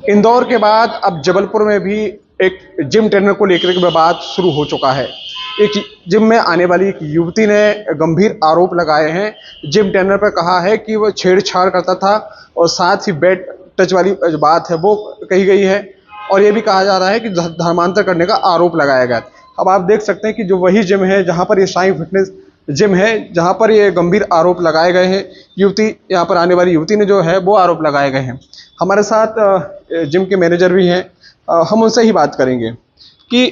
इंदौर के बाद अब जबलपुर में भी एक जिम ट्रेनर को लेकर के विवाद शुरू हो चुका है। एक जिम में आने वाली एक युवती ने गंभीर आरोप लगाए हैं। जिम ट्रेनर पर कहा है कि वो छेड़छाड़ करता था और साथ ही बेड टच वाली बात है वो कही गई है, और ये भी कहा जा रहा है कि धर्मांतर करने का आरोप लगाया गया। अब आप देख सकते हैं कि जो वही जिम है जहां पर ये साईं फिटनेस जिम है, जहां पर ये गंभीर आरोप लगाए गए हैं, युवती यहाँ पर आने वाली युवती ने जो है वो आरोप लगाए गए हैं। हमारे साथ जिम के मैनेजर भी हैं, हम उनसे ही बात करेंगे कि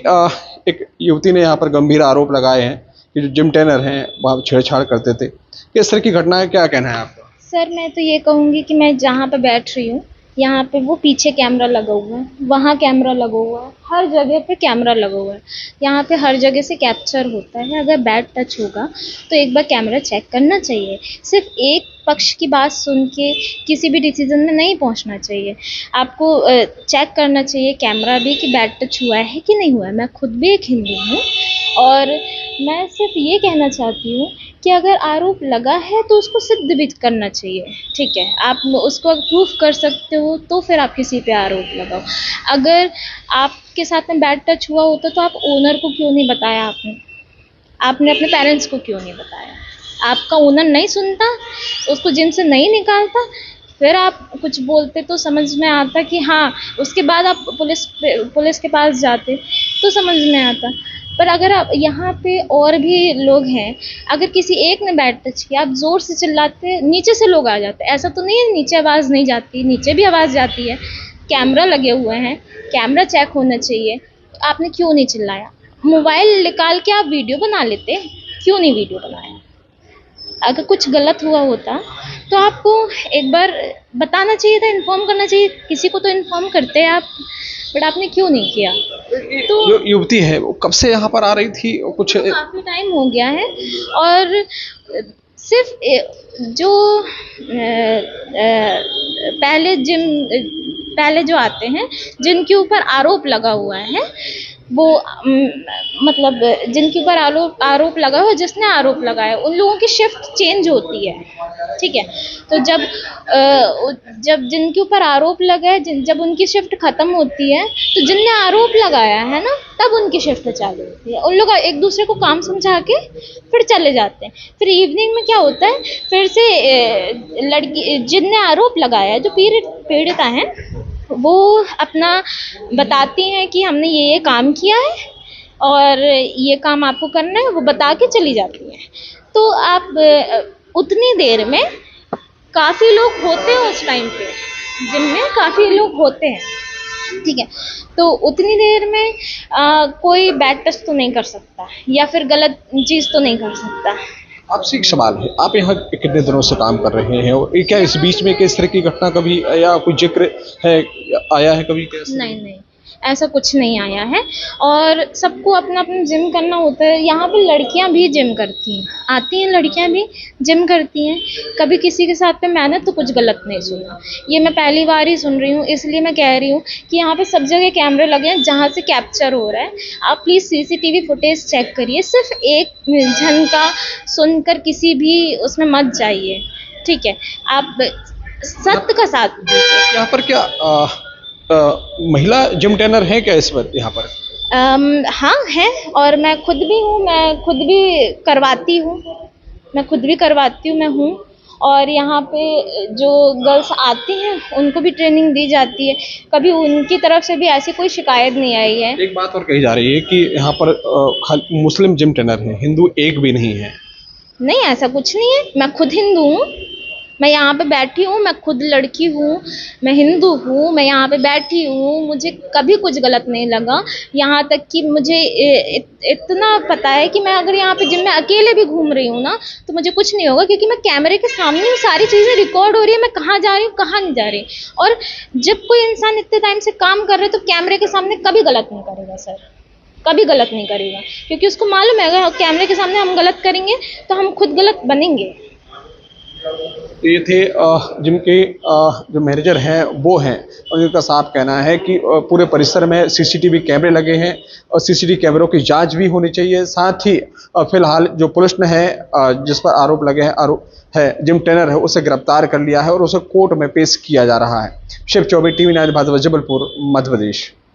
एक युवती ने यहाँ पर गंभीर आरोप लगाए हैं कि जो जिम ट्रेनर हैं वहाँ छेड़छाड़ करते थे। इस तरह की घटना है, क्या कहना है आपका? सर, मैं तो ये कहूँगी कि मैं जहाँ पे बैठ रही हूँ यहाँ पे वो पीछे कैमरा लगा हुआ है, वहाँ कैमरा लगा हुआ है, हर जगह पे कैमरा लगा हुआ है। यहाँ पे हर जगह से कैप्चर होता है। अगर बैड टच होगा तो एक बार कैमरा चेक करना चाहिए। सिर्फ एक पक्ष की बात सुन के किसी भी डिसीजन में नहीं पहुँचना चाहिए। आपको चेक करना चाहिए कैमरा भी कि बैड टच हुआ है कि नहीं हुआ है। मैं खुद भी एक हिंदू हूँ और मैं सिर्फ ये कहना चाहती हूँ कि अगर आरोप लगा है तो उसको सिद्ध भी करना चाहिए। ठीक है, आप उसको प्रूफ कर सकते हो तो फिर आप किसी पे आरोप लगाओ। अगर आपके साथ में बैड टच हुआ होता तो आप ओनर को क्यों नहीं बताया? आपने अपने पेरेंट्स को क्यों नहीं बताया? आपका ओनर नहीं सुनता, उसको जिम से नहीं निकालता, फिर आप कुछ बोलते तो समझ में आता कि हाँ, उसके बाद आप पुलिस के पास जाते तो समझ में आता। पर अगर आप यहाँ पे और भी लोग हैं, अगर किसी एक ने बैड टच किया, आप ज़ोर से चिल्लाते, नीचे से लोग आ जाते। ऐसा तो नहीं है नीचे आवाज़ नहीं जाती, नीचे भी आवाज़ जाती है। कैमरा लगे हुए हैं, कैमरा चेक होना चाहिए। आपने क्यों नहीं चिल्लाया? मोबाइल निकाल के आप वीडियो बना लेते, क्यों नहीं वीडियो बनाया? अगर कुछ गलत हुआ होता तो आपको एक बार बताना चाहिए था, इन्फॉर्म करना चाहिए। किसी को तो इन्फॉर्म करते हैं आप, बट आपने क्यों नहीं किया? तो जो युवती है वो कब से यहाँ पर आ रही थी? कुछ काफ़ी टाइम हो गया है और सिर्फ जो पहले जो आते हैं जिनके ऊपर आरोप लगा हुआ है वो मतलब जिनके ऊपर आरोप लगा हुआ, जिसने आरोप लगाया उन लोगों की शिफ्ट चेंज होती है। ठीक है, तो जब जिनके ऊपर आरोप लगा है, जब उनकी शिफ्ट खत्म होती है तो जिनने आरोप लगाया है ना, तब उनकी शिफ्ट चालू होती है। उन लोग एक दूसरे को काम समझा के फिर चले जाते हैं। फिर इवनिंग में क्या होता है, फिर से लड़की जिनने आरोप लगाया है, जो पीड़िता है, वो अपना बताती हैं कि हमने ये काम किया है और ये काम आपको करना है, वो बता के चली जाती हैं। तो आप उतनी देर में काफ़ी लोग होते हैं उस टाइम पे, जिम में काफ़ी लोग होते हैं। ठीक है, तो उतनी देर में कोई बैड टच तो नहीं कर सकता या फिर गलत चीज़ तो नहीं कर सकता। आपसे एक सवाल है, आप यहाँ कितने दिनों से काम कर रहे हैं और क्या इस बीच में किस तरह की घटना कभी या कोई जिक्र है, आया है कभी? कैसे? नहीं, ऐसा कुछ नहीं आया है। और सबको अपना अपना जिम करना होता है। यहाँ पे लड़कियाँ भी जिम करती हैं, आती हैं लड़कियाँ भी जिम करती हैं। कभी किसी के साथ में मैंने तो कुछ गलत नहीं सुना। ये मैं पहली बार ही सुन रही हूँ, इसलिए मैं कह रही हूँ कि यहाँ पे सब जगह कैमरे लगे हैं जहाँ से कैप्चर हो रहा है। आप प्लीज़ CCTV फुटेज चेक करिए। सिर्फ एक जन का सुनकर किसी भी उसमें मत जाइए। ठीक है, आप सत्य का साथ दीजिए। यहाँ पर क्या महिला जिम ट्रेनर है क्या इस पर यहाँ पर? हाँ है, और मैं खुद भी हूँ, मैं खुद भी करवाती हूँ, मैं हूँ। और यहाँ पे जो गर्ल्स आती हैं उनको भी ट्रेनिंग दी जाती है। कभी उनकी तरफ से भी ऐसी कोई शिकायत नहीं आई है। एक बात और कही जा रही है कि यहाँ पर खाली मुस्लिम जिम ट्रेनर हैं, हिंदू एक भी नहीं है। नहीं, ऐसा कुछ नहीं है। मैं खुद हिंदू हूँ, मैं यहाँ पे बैठी हूँ, मैं खुद लड़की हूँ, मैं हिंदू हूँ, मैं यहाँ पे बैठी हूँ। मुझे कभी कुछ गलत नहीं लगा। यहाँ तक कि मुझे इतना पता है कि मैं अगर यहाँ पे जिम में अकेले भी घूम रही हूँ ना तो मुझे कुछ नहीं होगा, क्योंकि मैं कैमरे के सामने हूँ। सारी चीज़ें रिकॉर्ड हो रही है, मैं कहाँ जा रही हूँ, कहाँ नहीं जा रही। और जब कोई इंसान इतने टाइम से काम कर रहे तो कैमरे के सामने कभी गलत नहीं करेगा सर, कभी गलत नहीं करेगा, क्योंकि उसको मालूम है अगर कैमरे के सामने हम गलत करेंगे तो हम खुद गलत बनेंगे। ये थे जिम के जो मैनेजर हैं वो हैं, और उनका साफ कहना है कि पूरे परिसर में सीसीटीवी कैमरे लगे हैं और सीसीटीवी कैमरों की जांच भी होनी चाहिए। साथ ही फिलहाल जो पुलिस ने है जिस पर आरोप लगे हैं, आरोप है जिम ट्रेनर है, उसे गिरफ्तार कर लिया है और उसे कोर्ट में पेश किया जा रहा है। शिव चौबे, टीवी 9 भारत, जबलपुर, मध्य प्रदेश।